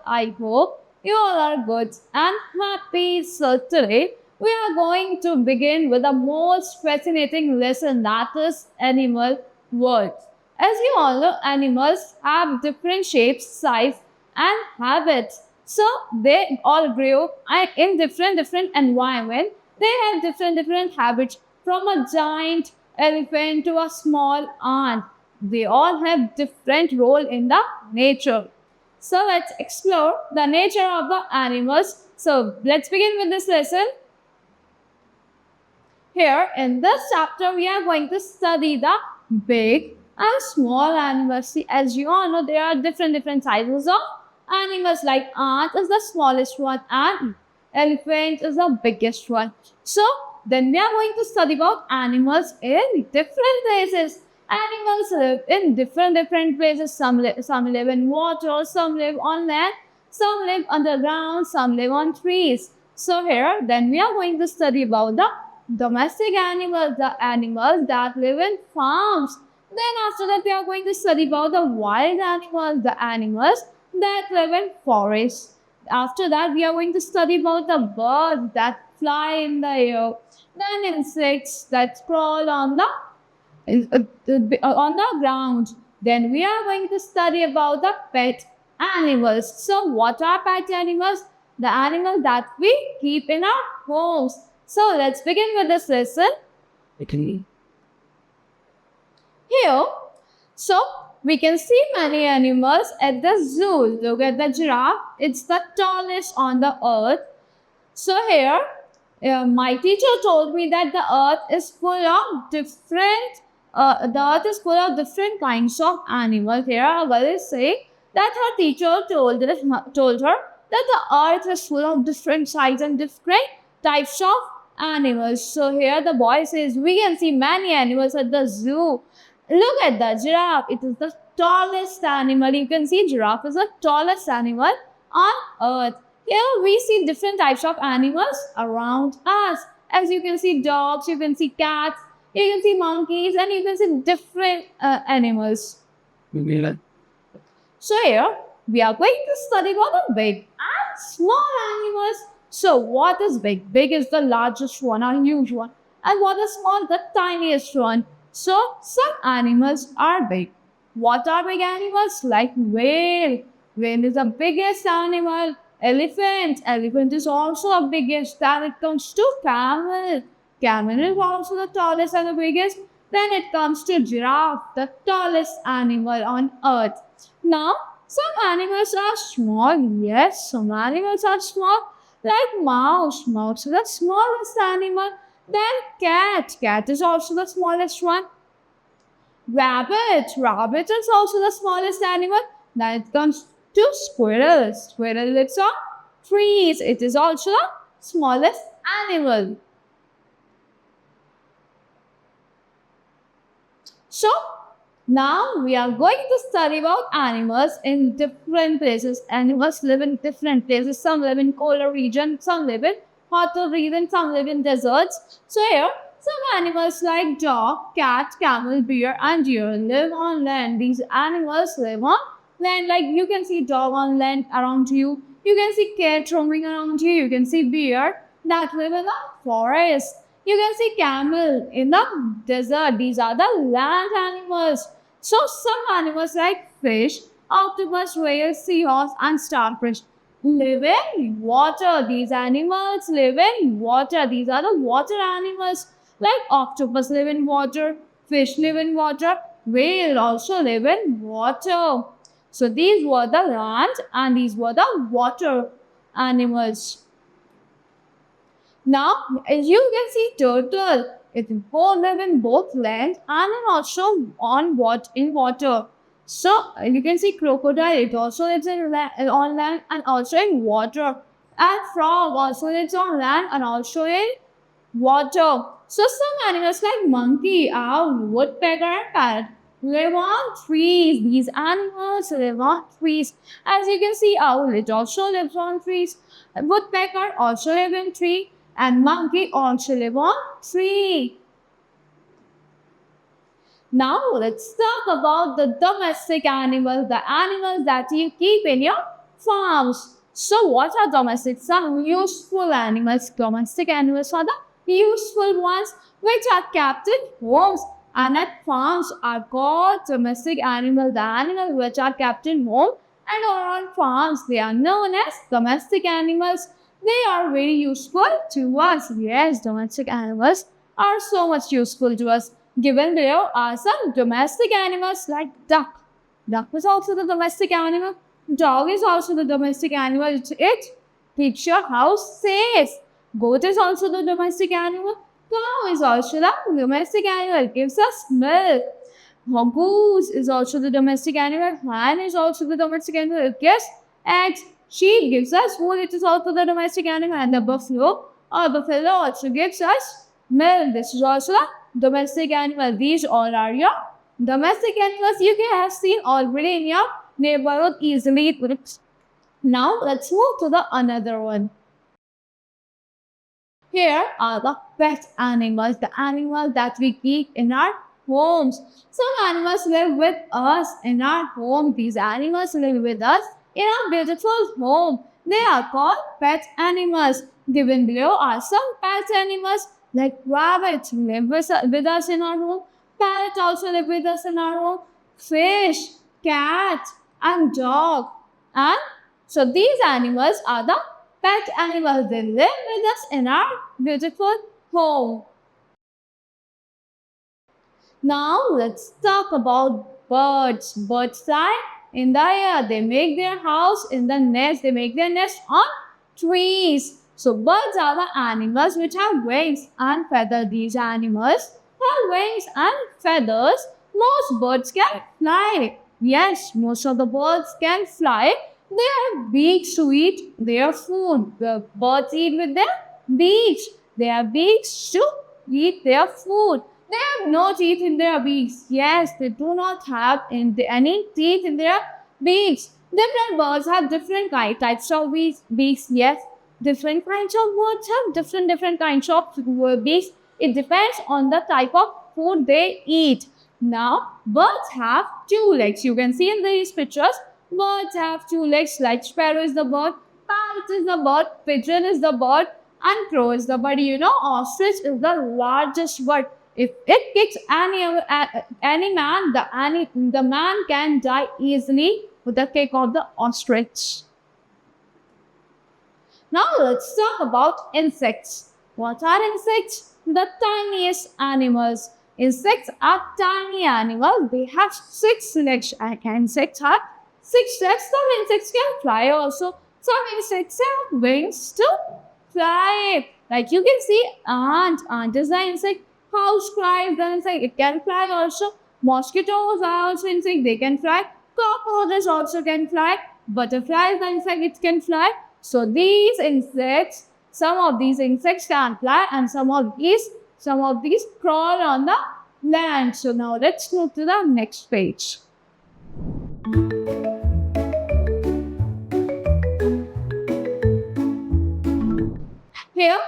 I hope you all are good and happy. So today we are going to begin with the most fascinating lesson, that is animal world. As you all know, animals have different shapes, size and habits. So they all grew in different environment. They have different habits, from a giant elephant to a small ant. They all have different role in the nature. So let's explore the nature of the animals. So let's begin with this lesson. Here in this chapter, we are going to study the big and small animals. See, as you all know, there are different sizes of animals. Like ant is the smallest one and elephant is the biggest one. So then we are going to study about animals in different places. Animals live in different places. Some live in water, some live on land, some live underground, some live on trees. So here, then we are going to study about the domestic animals, the animals that live in farms. Then after that, we are going to study about the wild animals, the animals that live in forests. After that, we are going to study about the birds that fly in the air, then insects that crawl on the ground. Then we are going to study about the pet animals. So what are pet animals? The animals that we keep in our homes. So let's begin with this lesson. Here, so we can see many animals at the zoo. Look at the giraffe. It's the tallest on the earth. So here, my teacher told me that the earth is full of different kinds of animals. Here, I will say that her teacher told her that the earth is full of different sizes and different types of animals. So here the boy says we can see many animals at the zoo. Look at the giraffe. It is the tallest animal. You can see giraffe is the tallest animal on earth. Here we see different types of animals around us. As you can see dogs, you can see cats, you can see monkeys, and you can see different animals. So here we are going to study about the big and small animals. So what is big? Big is the largest one, a huge one. And what is small? The tiniest one. So some animals are big. What are big animals? Like whale. Whale is the biggest animal. Elephant. Elephant is also the biggest. Then it comes to camel. Camel is also the tallest and the biggest. Then it comes to giraffe, the tallest animal on earth. Now, some animals are small. Yes, some animals are small. Like mouse. Mouse is the smallest animal. Then cat. Cat is also the smallest one. Rabbit. Rabbit is also the smallest animal. Then it comes to squirrel. Squirrel lives on trees. It is also the smallest animal. So, now we are going to study about animals in different places. Animals live in different places. Some live in colder region, some live in hotter region, some live in deserts. So here, some animals like dog, cat, camel, bear, and deer live on land. These animals live on land. Like you can see dog on land around you. You can see cat roaming around you. You can see bear that live in the forest. You can see camel in the desert. These are the land animals. So some animals like fish, octopus, whale, seahorse, and starfish live in water. These animals live in water. These are the water animals. Like octopus live in water, fish live in water, whale also live in water. So these were the land and these were the water animals. Now, as you can see, turtle, it both live in both land and also in water. So you can see crocodile, it also lives on land and also in water. And frog also lives on land and also in water. So some animals like monkey, owl, woodpecker, and parrot live on trees. These animals live on trees. As you can see, owl, it also lives on trees. Woodpecker also live in tree. And monkey also live on tree. Now let's talk about the domestic animals, the animals that you keep in your farms. So what are domestic? Some useful animals. Domestic animals are the useful ones which are kept in homes, and at farms are called domestic animals. The animals which are kept in home and on farms, they are known as domestic animals. They are very useful to us. Yes, domestic animals are so much useful to us. Given there are some domestic animals like duck. Duck is also the domestic animal. Dog is also the domestic animal. It keeps your house safe. Goat is also the domestic animal. Cow is also the domestic animal. It gives us milk. Goose is also the domestic animal. Hen is also the domestic animal. It gives eggs. Sheep gives us wool. It is also the domestic animal. And the buffalo also gives us milk. This is also the domestic animal. These all are your domestic animals you can have seen already in your neighborhood easily. Now let's move to the another one. Here are the pet animals, the animals that we keep in our homes. Some animals live with us in our home. These animals live with us in our beautiful home. They are called pet animals. Given below are some pet animals like rabbits live with us in our home. Parrot also live with us in our home. Fish, cat, and dog. And so these animals are the pet animals. They live with us in our beautiful home. Now let's talk about birds. Birds fly in the air. They make their house in the nest. They make their nest on trees. So birds are the animals which have wings and feathers. These animals have wings and feathers. Most birds can fly. Yes, most of the birds can fly. They have beaks to eat their food. The birds eat with their beaks. They have beaks to eat their food. They have no teeth in their beaks. Yes, they do not have any teeth in their beaks. Different birds have different types of beaks. Yes, different kinds of birds have different kinds of beaks. It depends on the type of food they eat. Now, birds have two legs. You can see in these pictures, birds have two legs. Like sparrow is the bird, parrot is the bird, pigeon is the bird, and crow is the bird. You know, ostrich is the largest bird. If it kicks any man, the man can die easily with the kick of the ostrich. Now let's talk about insects. What are insects? The tiniest animals. Insects are tiny animals. They have 6 legs. Insects have 6 legs. Some insects can fly also. Some insects have wings to fly. Like you can see, ant. Ant is the insect. Housefly is the insect. It can fly also. Mosquitoes are also insect. They can fly. Cockroaches also can fly. Butterfly is the insect. It can fly. So these insects, some of these insects can fly, and some of these crawl on the land. So now let's move to the next page. Here,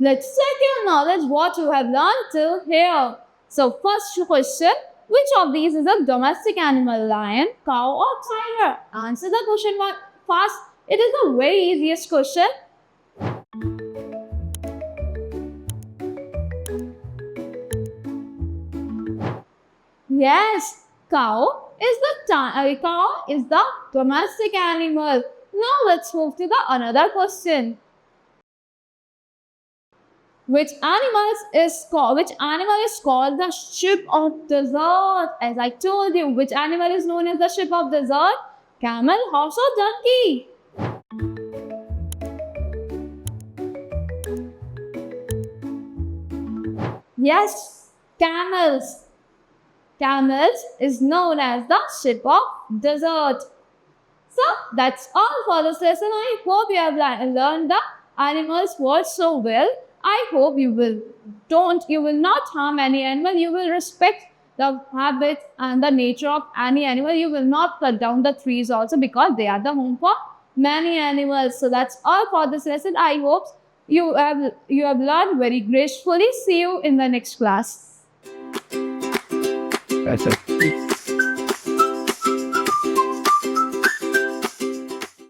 let's check your knowledge, what you have learned till here. So first question, which of these is a domestic animal? Lion, cow or tiger? Answer the question fast. It is the very easiest question. Yes, cow is the domestic animal. Now let's move to the another question. Which animal is called the ship of desert? As I told you, which animal is known as the ship of desert? Camel, horse or donkey? Yes, camels. Camels is known as the ship of desert. So that's all for this lesson. I hope you have learned the animals word so well. I hope you will not harm any animal. You will respect the habits and the nature of any animal. You will not cut down the trees also, because they are the home for many animals. So that's all for this lesson. I hope you have learned very gracefully. See you in the next class. That's it.